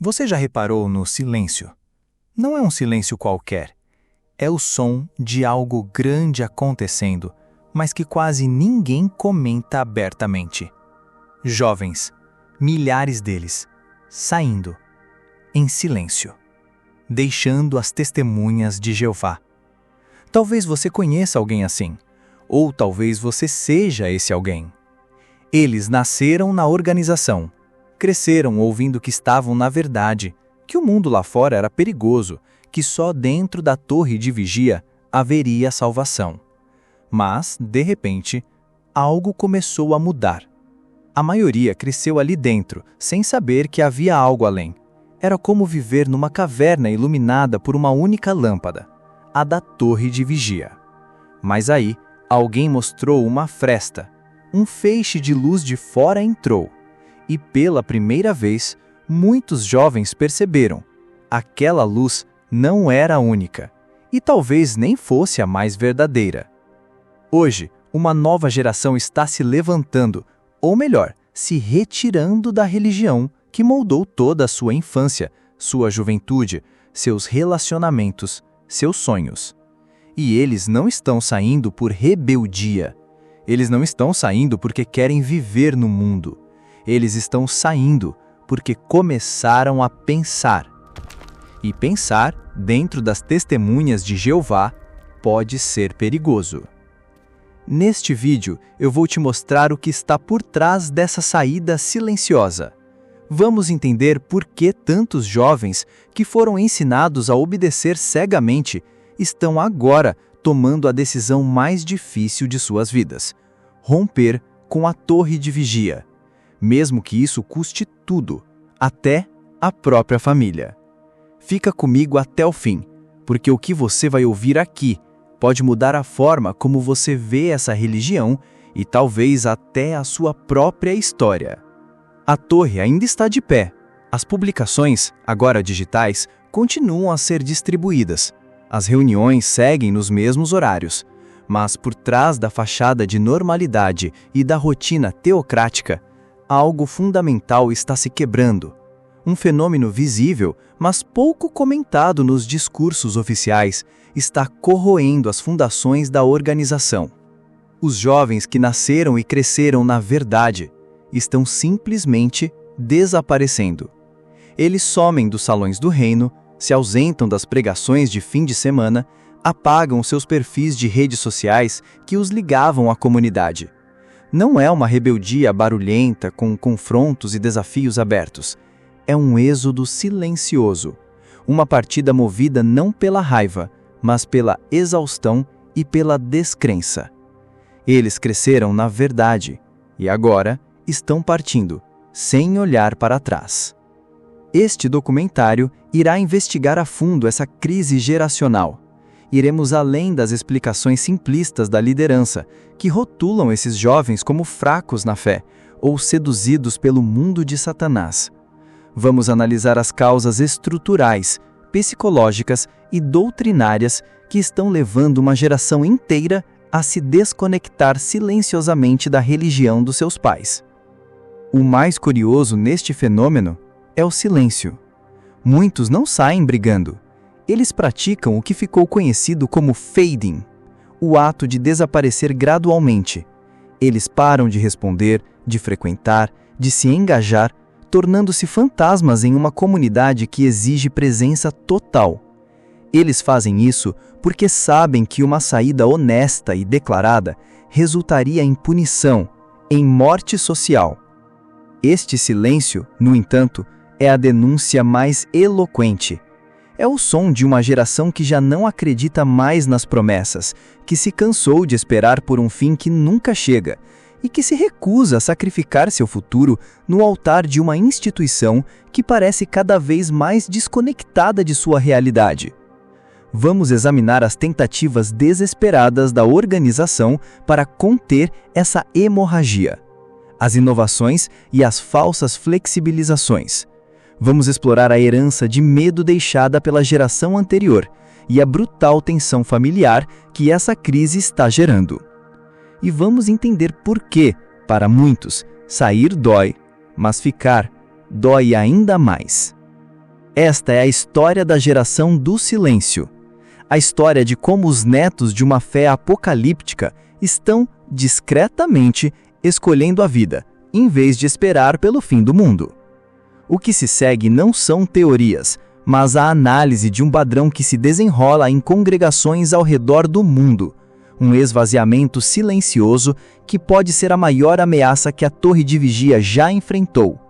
Você já reparou no silêncio? Não é um silêncio qualquer. É o som de algo grande acontecendo, mas que quase ninguém comenta abertamente. Jovens, milhares deles, saindo, em silêncio, deixando as testemunhas de Jeová. Talvez você conheça alguém assim, ou talvez você seja esse alguém. Eles nasceram na organização, cresceram ouvindo que estavam na verdade, que o mundo lá fora era perigoso, que só dentro da torre de vigia haveria salvação. Mas, de repente, algo começou a mudar. A maioria cresceu ali dentro, sem saber que havia algo além. Era como viver numa caverna iluminada por uma única lâmpada, a da torre de vigia. Mas aí, alguém mostrou uma fresta. Um feixe de luz de fora entrou. E pela primeira vez, muitos jovens perceberam. Aquela luz não era a única, e talvez nem fosse a mais verdadeira. Hoje, uma nova geração está se levantando, ou melhor, se retirando da religião que moldou toda a sua infância, sua juventude, seus relacionamentos, seus sonhos. E eles não estão saindo por rebeldia. Eles não estão saindo porque querem viver no mundo. Eles estão saindo porque começaram a pensar. E pensar dentro das testemunhas de Jeová pode ser perigoso. Neste vídeo, eu vou te mostrar o que está por trás dessa saída silenciosa. Vamos entender por que tantos jovens que foram ensinados a obedecer cegamente estão agora tomando a decisão mais difícil de suas vidas: romper com a torre de vigia, mesmo que isso custe tudo, até a própria família. Fica comigo até o fim, porque o que você vai ouvir aqui pode mudar a forma como você vê essa religião e talvez até a sua própria história. A torre ainda está de pé. As publicações, agora digitais, continuam a ser distribuídas. As reuniões seguem nos mesmos horários. Mas por trás da fachada de normalidade e da rotina teocrática, algo fundamental está se quebrando. Um fenômeno visível, mas pouco comentado nos discursos oficiais, está corroendo as fundações da organização. Os jovens que nasceram e cresceram na verdade estão simplesmente desaparecendo. Eles somem dos salões do reino, se ausentam das pregações de fim de semana, apagam seus perfis de redes sociais que os ligavam à comunidade. Não é uma rebeldia barulhenta com confrontos e desafios abertos. É um êxodo silencioso, uma partida movida não pela raiva, mas pela exaustão e pela descrença. Eles cresceram na verdade e agora estão partindo, sem olhar para trás. Este documentário irá investigar a fundo essa crise geracional. Iremos além das explicações simplistas da liderança, que rotulam esses jovens como fracos na fé ou seduzidos pelo mundo de Satanás. Vamos analisar as causas estruturais, psicológicas e doutrinárias que estão levando uma geração inteira a se desconectar silenciosamente da religião dos seus pais. O mais curioso neste fenômeno é o silêncio. Muitos não saem brigando. Eles praticam o que ficou conhecido como fading, o ato de desaparecer gradualmente. Eles param de responder, de frequentar, de se engajar, tornando-se fantasmas em uma comunidade que exige presença total. Eles fazem isso porque sabem que uma saída honesta e declarada resultaria em punição, em morte social. Este silêncio, no entanto, é a denúncia mais eloquente. É o som de uma geração que já não acredita mais nas promessas, que se cansou de esperar por um fim que nunca chega, e que se recusa a sacrificar seu futuro no altar de uma instituição que parece cada vez mais desconectada de sua realidade. Vamos examinar as tentativas desesperadas da organização para conter essa hemorragia, as inovações e as falsas flexibilizações. Vamos explorar a herança de medo deixada pela geração anterior e a brutal tensão familiar que essa crise está gerando. E vamos entender por que, para muitos, sair dói, mas ficar dói ainda mais. Esta é a história da geração do silêncio. A história de como os netos de uma fé apocalíptica estão, discretamente, escolhendo a vida, em vez de esperar pelo fim do mundo. O que se segue não são teorias, mas a análise de um padrão que se desenrola em congregações ao redor do mundo. Um esvaziamento silencioso que pode ser a maior ameaça que a Torre de Vigia já enfrentou.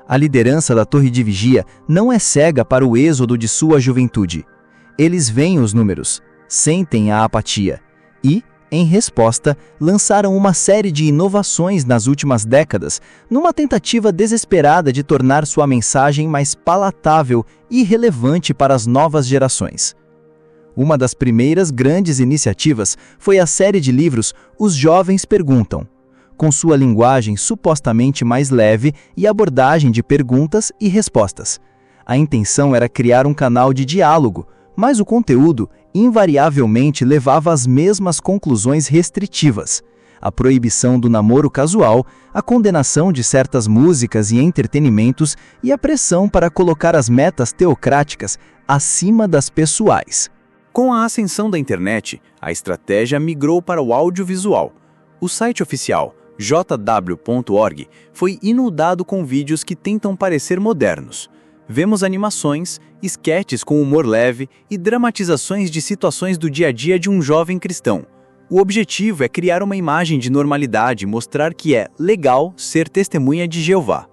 A liderança da Torre de Vigia não é cega para o êxodo de sua juventude. Eles veem os números, sentem a apatia e, em resposta, lançaram uma série de inovações nas últimas décadas, numa tentativa desesperada de tornar sua mensagem mais palatável e relevante para as novas gerações. Uma das primeiras grandes iniciativas foi a série de livros Os Jovens Perguntam, com sua linguagem supostamente mais leve e abordagem de perguntas e respostas. A intenção era criar um canal de diálogo, mas o conteúdo invariavelmente levava às mesmas conclusões restritivas: a proibição do namoro casual, a condenação de certas músicas e entretenimentos e a pressão para colocar as metas teocráticas acima das pessoais. Com a ascensão da internet, a estratégia migrou para o audiovisual. O site oficial, jw.org, foi inundado com vídeos que tentam parecer modernos. Vemos animações, esquetes com humor leve e dramatizações de situações do dia a dia de um jovem cristão. O objetivo é criar uma imagem de normalidade e mostrar que é legal ser testemunha de Jeová.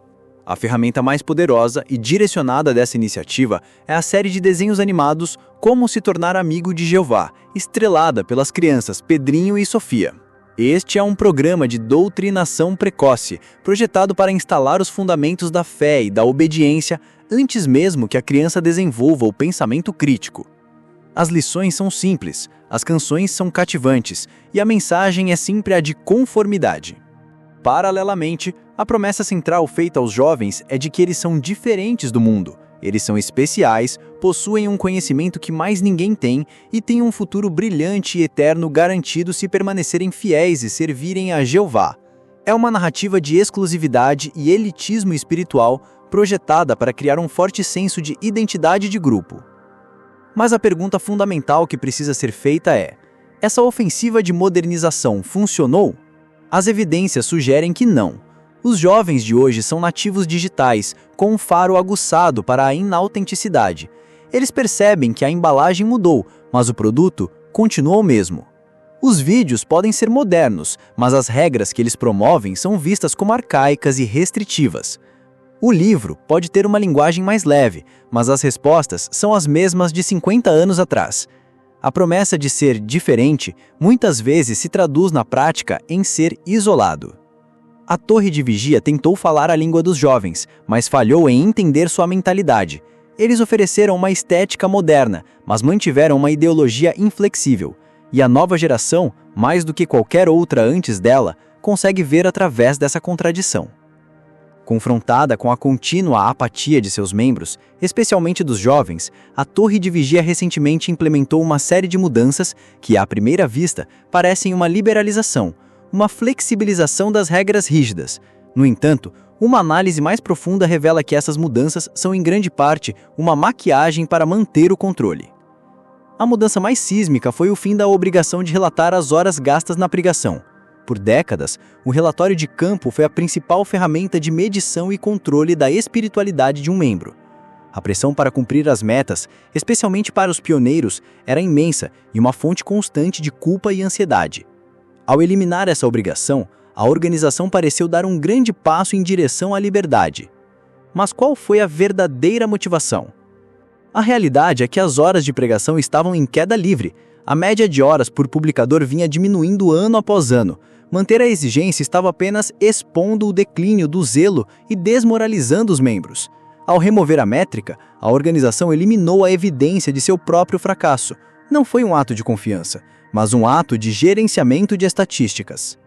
A ferramenta mais poderosa e direcionada dessa iniciativa é a série de desenhos animados Como se tornar amigo de Jeová, estrelada pelas crianças Pedrinho e Sofia. Este é um programa de doutrinação precoce, projetado para instalar os fundamentos da fé e da obediência antes mesmo que a criança desenvolva o pensamento crítico. As lições são simples, as canções são cativantes e a mensagem é sempre a de conformidade. Paralelamente, a promessa central feita aos jovens é de que eles são diferentes do mundo. Eles são especiais, possuem um conhecimento que mais ninguém tem e têm um futuro brilhante e eterno garantido se permanecerem fiéis e servirem a Jeová. É uma narrativa de exclusividade e elitismo espiritual projetada para criar um forte senso de identidade de grupo. Mas a pergunta fundamental que precisa ser feita é: essa ofensiva de modernização funcionou? As evidências sugerem que não. Os jovens de hoje são nativos digitais, com um faro aguçado para a inautenticidade. Eles percebem que a embalagem mudou, mas o produto continua o mesmo. Os vídeos podem ser modernos, mas as regras que eles promovem são vistas como arcaicas e restritivas. O livro pode ter uma linguagem mais leve, mas as respostas são as mesmas de 50 anos atrás. A promessa de ser diferente muitas vezes se traduz na prática em ser isolado. A Torre de Vigia tentou falar a língua dos jovens, mas falhou em entender sua mentalidade. Eles ofereceram uma estética moderna, mas mantiveram uma ideologia inflexível. E a nova geração, mais do que qualquer outra antes dela, consegue ver através dessa contradição. Confrontada com a contínua apatia de seus membros, especialmente dos jovens, a Torre de Vigia recentemente implementou uma série de mudanças que, à primeira vista, parecem uma liberalização, uma flexibilização das regras rígidas. No entanto, uma análise mais profunda revela que essas mudanças são em grande parte uma maquiagem para manter o controle. A mudança mais sísmica foi o fim da obrigação de relatar as horas gastas na pregação. Por décadas, o relatório de campo foi a principal ferramenta de medição e controle da espiritualidade de um membro. A pressão para cumprir as metas, especialmente para os pioneiros, era imensa e uma fonte constante de culpa e ansiedade. Ao eliminar essa obrigação, a organização pareceu dar um grande passo em direção à liberdade. Mas qual foi a verdadeira motivação? A realidade é que as horas de pregação estavam em queda livre. A média de horas por publicador vinha diminuindo ano após ano. Manter a exigência estava apenas expondo o declínio do zelo e desmoralizando os membros. Ao remover a métrica, a organização eliminou a evidência de seu próprio fracasso. Não foi um ato de confiança, mas um ato de gerenciamento de estatísticas.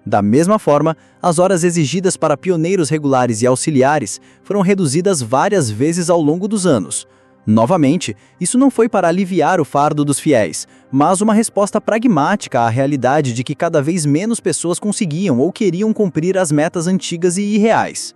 Da mesma forma, as horas exigidas para pioneiros regulares e auxiliares foram reduzidas várias vezes ao longo dos anos. Novamente, isso não foi para aliviar o fardo dos fiéis, mas uma resposta pragmática à realidade de que cada vez menos pessoas conseguiam ou queriam cumprir as metas antigas e irreais.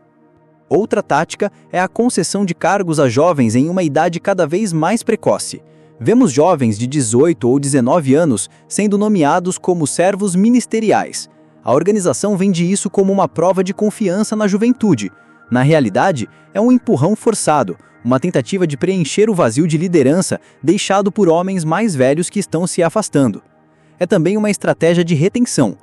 Outra tática é a concessão de cargos a jovens em uma idade cada vez mais precoce. Vemos jovens de 18 ou 19 anos sendo nomeados como servos ministeriais. A organização vende isso como uma prova de confiança na juventude. Na realidade, é um empurrão forçado, uma tentativa de preencher o vazio de liderança deixado por homens mais velhos que estão se afastando. É também uma estratégia de retenção.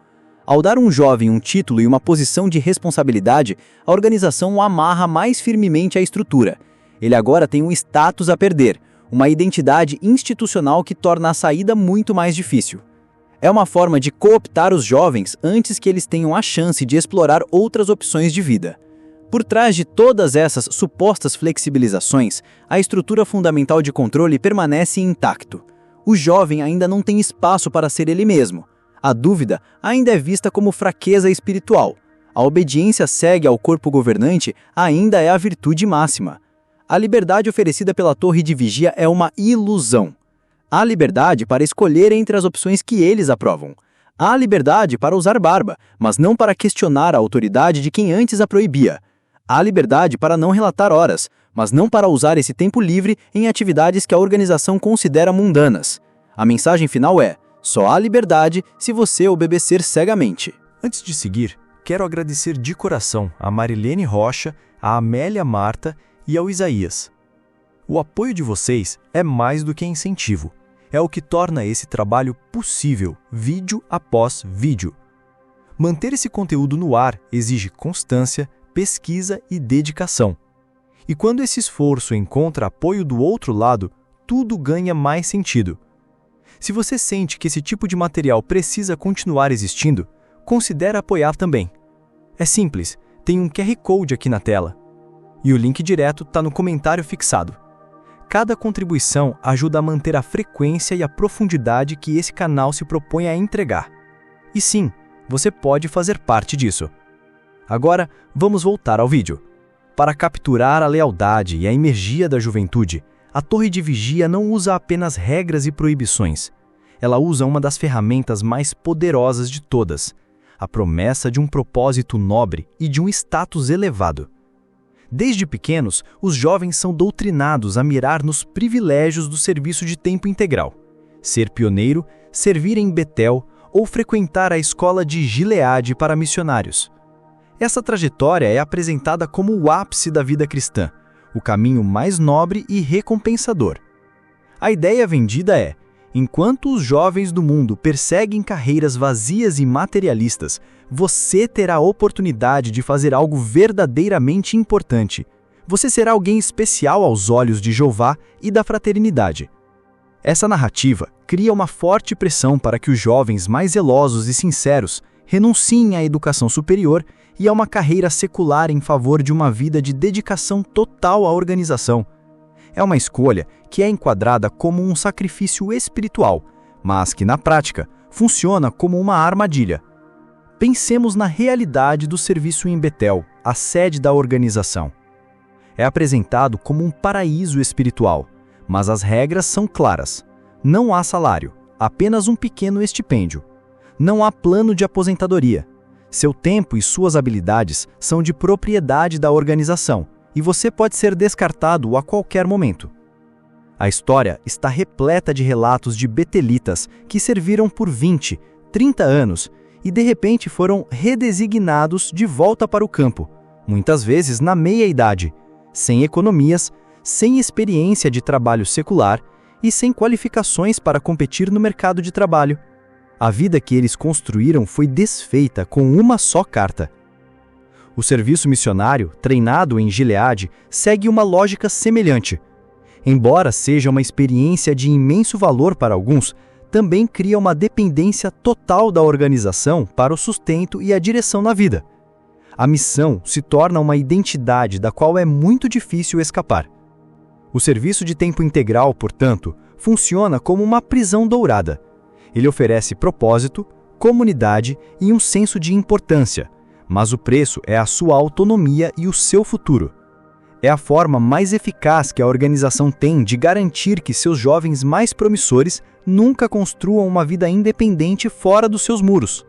Ao dar um jovem um título e uma posição de responsabilidade, a organização o amarra mais firmemente à estrutura. Ele agora tem um status a perder, uma identidade institucional que torna a saída muito mais difícil. É uma forma de cooptar os jovens antes que eles tenham a chance de explorar outras opções de vida. Por trás de todas essas supostas flexibilizações, a estrutura fundamental de controle permanece intacto. O jovem ainda não tem espaço para ser ele mesmo. A dúvida ainda é vista como fraqueza espiritual. A obediência cega ao corpo governante ainda é a virtude máxima. A liberdade oferecida pela torre de vigia é uma ilusão. Há liberdade para escolher entre as opções que eles aprovam. Há liberdade para usar barba, mas não para questionar a autoridade de quem antes a proibia. Há liberdade para não relatar horas, mas não para usar esse tempo livre em atividades que a organização considera mundanas. A mensagem final é: só há liberdade se você obedecer cegamente. Antes de seguir, quero agradecer de coração a Marilene Rocha, a Amélia Marta e ao Isaías. O apoio de vocês é mais do que incentivo. É o que torna esse trabalho possível, vídeo após vídeo. Manter esse conteúdo no ar exige constância, pesquisa e dedicação. E quando esse esforço encontra apoio do outro lado, tudo ganha mais sentido. Se você sente que esse tipo de material precisa continuar existindo, considere apoiar também. É simples, tem um QR Code aqui na tela. E o link direto está no comentário fixado. Cada contribuição ajuda a manter a frequência e a profundidade que esse canal se propõe a entregar. E sim, você pode fazer parte disso. Agora, vamos voltar ao vídeo. Para capturar a lealdade e a energia da juventude, a torre de vigia não usa apenas regras e proibições. Ela usa uma das ferramentas mais poderosas de todas, a promessa de um propósito nobre e de um status elevado. Desde pequenos, os jovens são doutrinados a mirar nos privilégios do serviço de tempo integral. Ser pioneiro, servir em Betel ou frequentar a escola de Gileade para missionários. Essa trajetória é apresentada como o ápice da vida cristã, o caminho mais nobre e recompensador. A ideia vendida é: enquanto os jovens do mundo perseguem carreiras vazias e materialistas, você terá a oportunidade de fazer algo verdadeiramente importante. Você será alguém especial aos olhos de Jeová e da fraternidade. Essa narrativa cria uma forte pressão para que os jovens mais zelosos e sinceros renunciem à educação superior e a uma carreira secular em favor de uma vida de dedicação total à organização. É uma escolha que é enquadrada como um sacrifício espiritual, mas que, na prática, funciona como uma armadilha. Pensemos na realidade do serviço em Betel, a sede da organização. É apresentado como um paraíso espiritual, mas as regras são claras. Não há salário, apenas um pequeno estipêndio. Não há plano de aposentadoria. Seu tempo e suas habilidades são de propriedade da organização, e você pode ser descartado a qualquer momento. A história está repleta de relatos de betelitas que serviram por 20, 30 anos e de repente foram redesignados de volta para o campo, muitas vezes na meia-idade, sem economias, sem experiência de trabalho secular e sem qualificações para competir no mercado de trabalho. A vida que eles construíram foi desfeita com uma só carta. O serviço missionário, treinado em Gileade, segue uma lógica semelhante. Embora seja uma experiência de imenso valor para alguns, também cria uma dependência total da organização para o sustento e a direção na vida. A missão se torna uma identidade da qual é muito difícil escapar. O serviço de tempo integral, portanto, funciona como uma prisão dourada. Ele oferece propósito, comunidade e um senso de importância, mas o preço é a sua autonomia e o seu futuro. É a forma mais eficaz que a organização tem de garantir que seus jovens mais promissores nunca construam uma vida independente fora dos seus muros.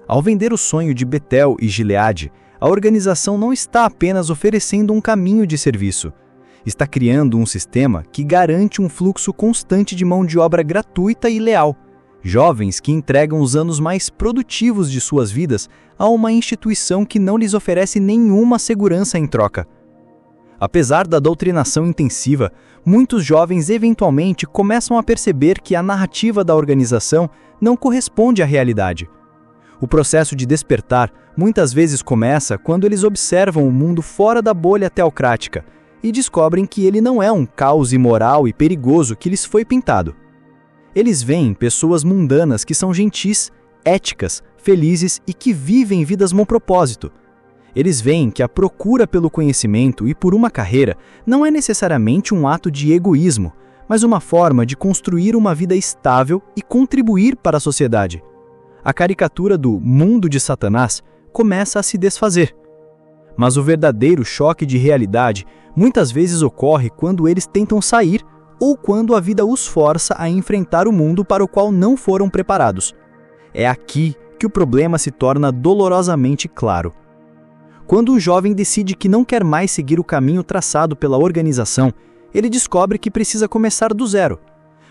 Ao vender o sonho de Betel e Gileade, A organização não está apenas oferecendo um caminho de serviço. Está criando um sistema que garante um fluxo constante de mão de obra gratuita e leal. Jovens que entregam os anos mais produtivos de suas vidas a uma instituição que não lhes oferece nenhuma segurança em troca. Apesar da doutrinação intensiva, muitos jovens eventualmente começam a perceber que a narrativa da organização não corresponde à realidade. O processo de despertar muitas vezes começa quando eles observam o mundo fora da bolha teocrática e descobrem que ele não é um caos imoral e perigoso que lhes foi pintado. Eles veem pessoas mundanas que são gentis, éticas, felizes e que vivem vidas com propósito. Eles veem que a procura pelo conhecimento e por uma carreira não é necessariamente um ato de egoísmo, mas uma forma de construir uma vida estável e contribuir para a sociedade. A caricatura do mundo de Satanás começa a se desfazer. Mas o verdadeiro choque de realidade muitas vezes ocorre quando eles tentam sair ou quando a vida os força a enfrentar o mundo para o qual não foram preparados. É aqui que o problema se torna dolorosamente claro. Quando um jovem decide que não quer mais seguir o caminho traçado pela organização, ele descobre que precisa começar do zero.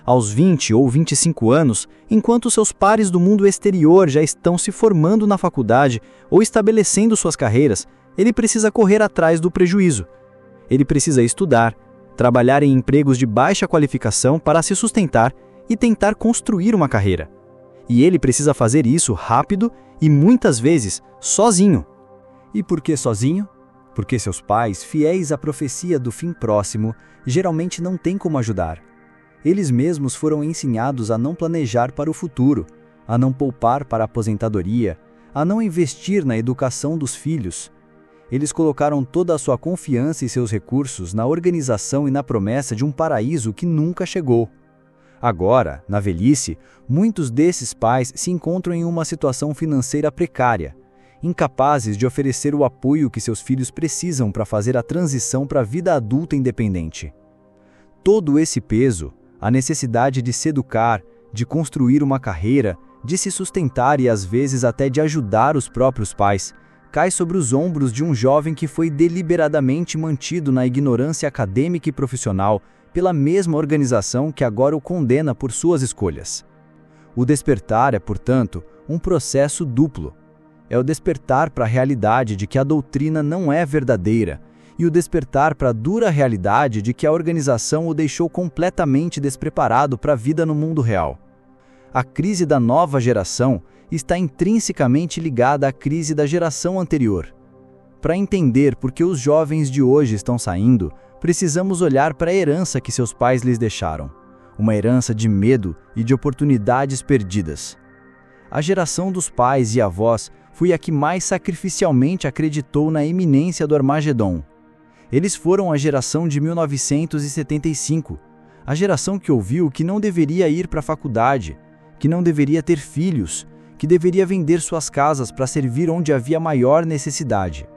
Aos 20 ou 25 anos, enquanto seus pares do mundo exterior já estão se formando na faculdade ou estabelecendo suas carreiras, ele precisa correr atrás do prejuízo. Ele precisa estudar, trabalhar em empregos de baixa qualificação para se sustentar e tentar construir uma carreira. E ele precisa fazer isso rápido e muitas vezes sozinho. E por que sozinho? Porque seus pais, fiéis à profecia do fim próximo, geralmente não têm como ajudar. Eles mesmos foram ensinados a não planejar para o futuro, a não poupar para a aposentadoria, a não investir na educação dos filhos. Eles colocaram toda a sua confiança e seus recursos na organização e na promessa de um paraíso que nunca chegou. Agora, na velhice, muitos desses pais se encontram em uma situação financeira precária, incapazes de oferecer o apoio que seus filhos precisam para fazer a transição para a vida adulta independente. Todo esse peso, a necessidade de se educar, de construir uma carreira, de se sustentar e às vezes até de ajudar os próprios pais, cai sobre os ombros de um jovem que foi deliberadamente mantido na ignorância acadêmica e profissional pela mesma organização que agora o condena por suas escolhas. O despertar é, portanto, um processo duplo. É o despertar para a realidade de que a doutrina não é verdadeira e o despertar para a dura realidade de que a organização o deixou completamente despreparado para a vida no mundo real. A crise da nova geração está intrinsecamente ligada à crise da geração anterior. Para entender por que os jovens de hoje estão saindo, precisamos olhar para a herança que seus pais lhes deixaram, uma herança de medo e de oportunidades perdidas. A geração dos pais e avós foi a que mais sacrificialmente acreditou na iminência do Armagedon. Eles foram a geração de 1975, a geração que ouviu que não deveria ir para a faculdade, que não deveria ter filhos, que deveria vender suas casas para servir onde havia maior necessidade.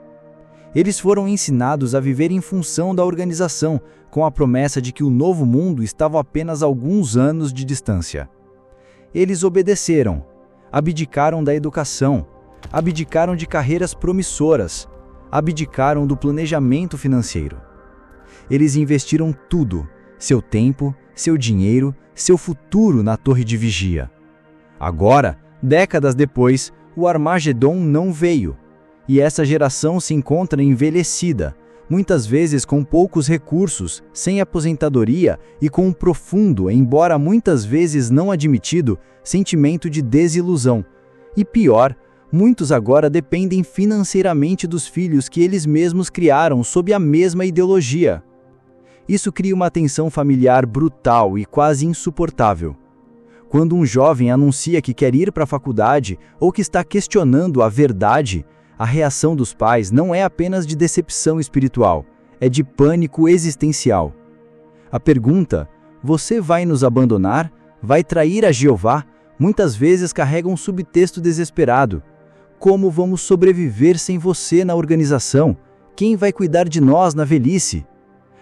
Eles foram ensinados a viver em função da organização, com a promessa de que o novo mundo estava a apenas alguns anos de distância. Eles obedeceram, abdicaram da educação, abdicaram de carreiras promissoras, abdicaram do planejamento financeiro. Eles investiram tudo, seu tempo, seu dinheiro, seu futuro na torre de vigia. Agora, décadas depois, o Armagedon não veio, e essa geração se encontra envelhecida, muitas vezes com poucos recursos, sem aposentadoria e com um profundo, embora muitas vezes não admitido, sentimento de desilusão. E pior, muitos agora dependem financeiramente dos filhos que eles mesmos criaram sob a mesma ideologia. Isso cria uma tensão familiar brutal e quase insuportável. Quando um jovem anuncia que quer ir para a faculdade ou que está questionando a verdade, a reação dos pais não é apenas de decepção espiritual, é de pânico existencial. A pergunta, "Você vai nos abandonar? Vai trair a Jeová?", muitas vezes carrega um subtexto desesperado. Como vamos sobreviver sem você na organização? Quem vai cuidar de nós na velhice?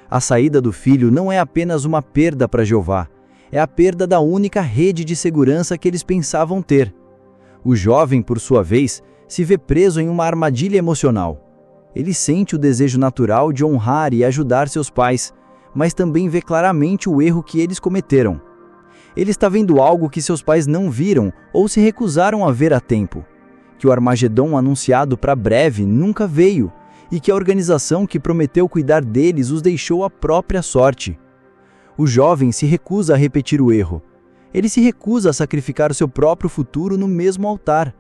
A saída do filho não é apenas uma perda para Jeová, é a perda da única rede de segurança que eles pensavam ter. O jovem, por sua vez, se vê preso em uma armadilha emocional. Ele sente o desejo natural de honrar e ajudar seus pais, mas também vê claramente o erro que eles cometeram. Ele está vendo algo que seus pais não viram ou se recusaram a ver a tempo. Que o Armagedon anunciado para breve nunca veio, e que a organização que prometeu cuidar deles os deixou à própria sorte. O jovem se recusa a repetir o erro. Ele se recusa a sacrificar o seu próprio futuro no mesmo altar.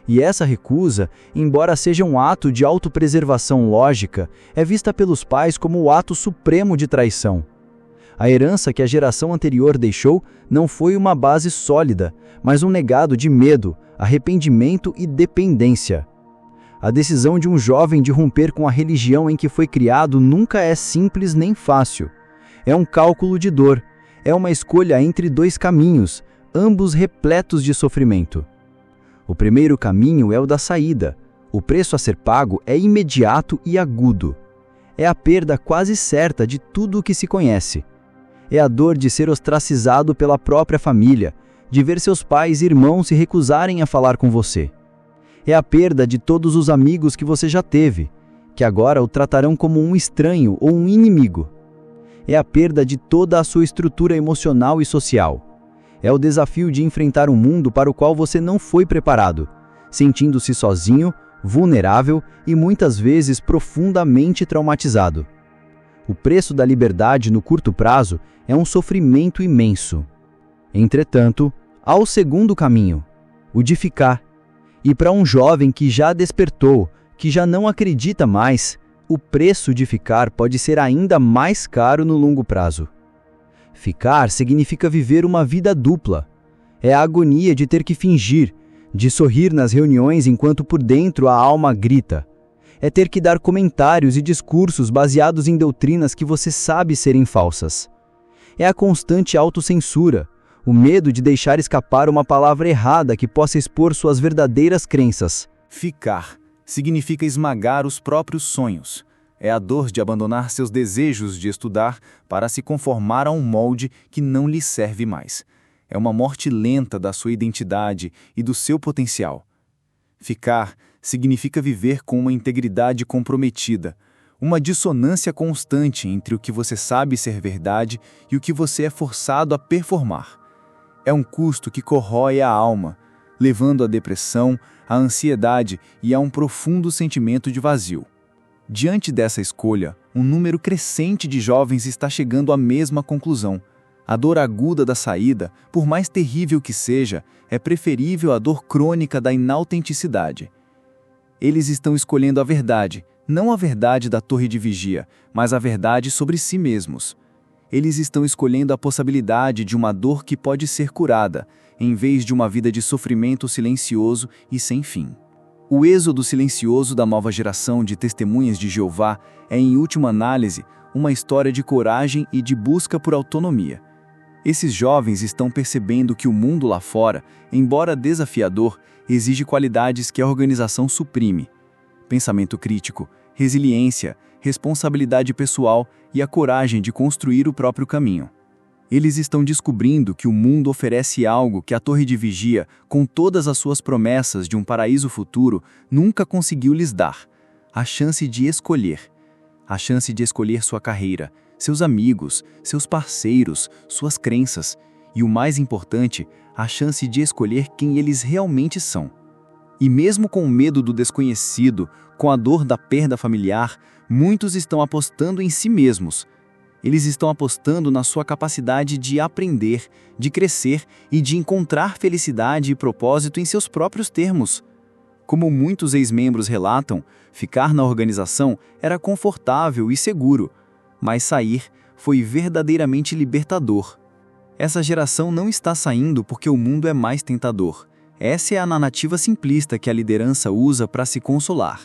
E essa recusa, embora seja um ato de autopreservação lógica, é vista pelos pais como o ato supremo de traição. A herança que a geração anterior deixou não foi uma base sólida, mas um legado de medo, arrependimento e dependência. A decisão de um jovem de romper com a religião em que foi criado nunca é simples nem fácil. É um cálculo de dor, é uma escolha entre dois caminhos, ambos repletos de sofrimento. O primeiro caminho é o da saída. O preço a ser pago é imediato e agudo. É a perda quase certa de tudo o que se conhece. É a dor de ser ostracizado pela própria família, de ver seus pais e irmãos se recusarem a falar com você. É a perda de todos os amigos que você já teve, que agora o tratarão como um estranho ou um inimigo. É a perda de toda a sua estrutura emocional e social. É o desafio de enfrentar um mundo para o qual você não foi preparado, sentindo-se sozinho, vulnerável e muitas vezes profundamente traumatizado. O preço da liberdade no curto prazo é um sofrimento imenso. Entretanto, há o segundo caminho, o de ficar. E para um jovem que já despertou, que já não acredita mais, o preço de ficar pode ser ainda mais caro no longo prazo. Ficar significa viver uma vida dupla. É a agonia de ter que fingir, de sorrir nas reuniões enquanto por dentro a alma grita. É ter que dar comentários e discursos baseados em doutrinas que você sabe serem falsas. É a constante autocensura, o medo de deixar escapar uma palavra errada que possa expor suas verdadeiras crenças. Ficar significa esmagar os próprios sonhos. É a dor de abandonar seus desejos de estudar para se conformar a um molde que não lhe serve mais. É uma morte lenta da sua identidade e do seu potencial. Ficar significa viver com uma integridade comprometida, uma dissonância constante entre o que você sabe ser verdade e o que você é forçado a performar. É um custo que corrói a alma, levando à depressão, à ansiedade e a um profundo sentimento de vazio. Diante dessa escolha, um número crescente de jovens está chegando à mesma conclusão. A dor aguda da saída, por mais terrível que seja, é preferível à dor crônica da inautenticidade. Eles estão escolhendo a verdade, não a verdade da torre de vigia, mas a verdade sobre si mesmos. Eles estão escolhendo a possibilidade de uma dor que pode ser curada, em vez de uma vida de sofrimento silencioso e sem fim. O êxodo silencioso da nova geração de testemunhas de Jeová é, em última análise, uma história de coragem e de busca por autonomia. Esses jovens estão percebendo que o mundo lá fora, embora desafiador, exige qualidades que a organização suprime: pensamento crítico, resiliência, responsabilidade pessoal e a coragem de construir o próprio caminho. Eles estão descobrindo que o mundo oferece algo que a Torre de Vigia, com todas as suas promessas de um paraíso futuro, nunca conseguiu lhes dar: a chance de escolher. A chance de escolher sua carreira, seus amigos, seus parceiros, suas crenças e, o mais importante, a chance de escolher quem eles realmente são. E mesmo com o medo do desconhecido, com a dor da perda familiar, muitos estão apostando em si mesmos. Eles estão apostando na sua capacidade de aprender, de crescer e de encontrar felicidade e propósito em seus próprios termos. Como muitos ex-membros relatam, ficar na organização era confortável e seguro, mas sair foi verdadeiramente libertador. Essa geração não está saindo porque o mundo é mais tentador. Essa é a narrativa simplista que a liderança usa para se consolar.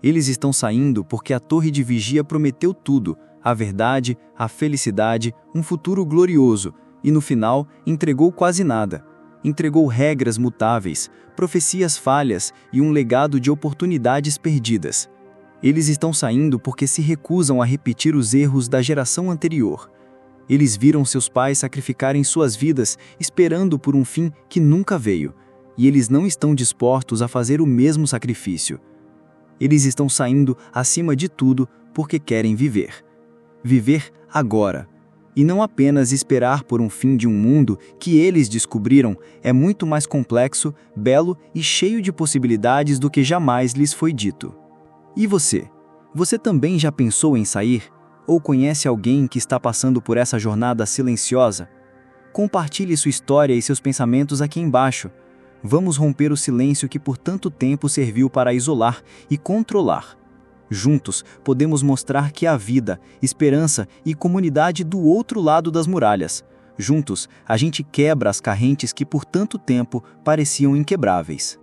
Eles estão saindo porque a Torre de Vigia prometeu tudo: a verdade, a felicidade, um futuro glorioso, e no final entregou quase nada. Entregou regras mutáveis, profecias falhas e um legado de oportunidades perdidas. Eles estão saindo porque se recusam a repetir os erros da geração anterior. Eles viram seus pais sacrificarem suas vidas esperando por um fim que nunca veio. e eles não estão dispostos a fazer o mesmo sacrifício. Eles estão saindo, acima de tudo, porque querem viver. Viver agora. E não apenas esperar por um fim de um mundo que eles descobriram é muito mais complexo, belo e cheio de possibilidades do que jamais lhes foi dito. E você? Você também já pensou em sair? Ou conhece alguém que está passando por essa jornada silenciosa? Compartilhe sua história e seus pensamentos aqui embaixo. Vamos romper o silêncio que por tanto tempo serviu para isolar e controlar. Juntos, podemos mostrar que há vida, esperança e comunidade do outro lado das muralhas. Juntos, a gente quebra as correntes que por tanto tempo pareciam inquebráveis.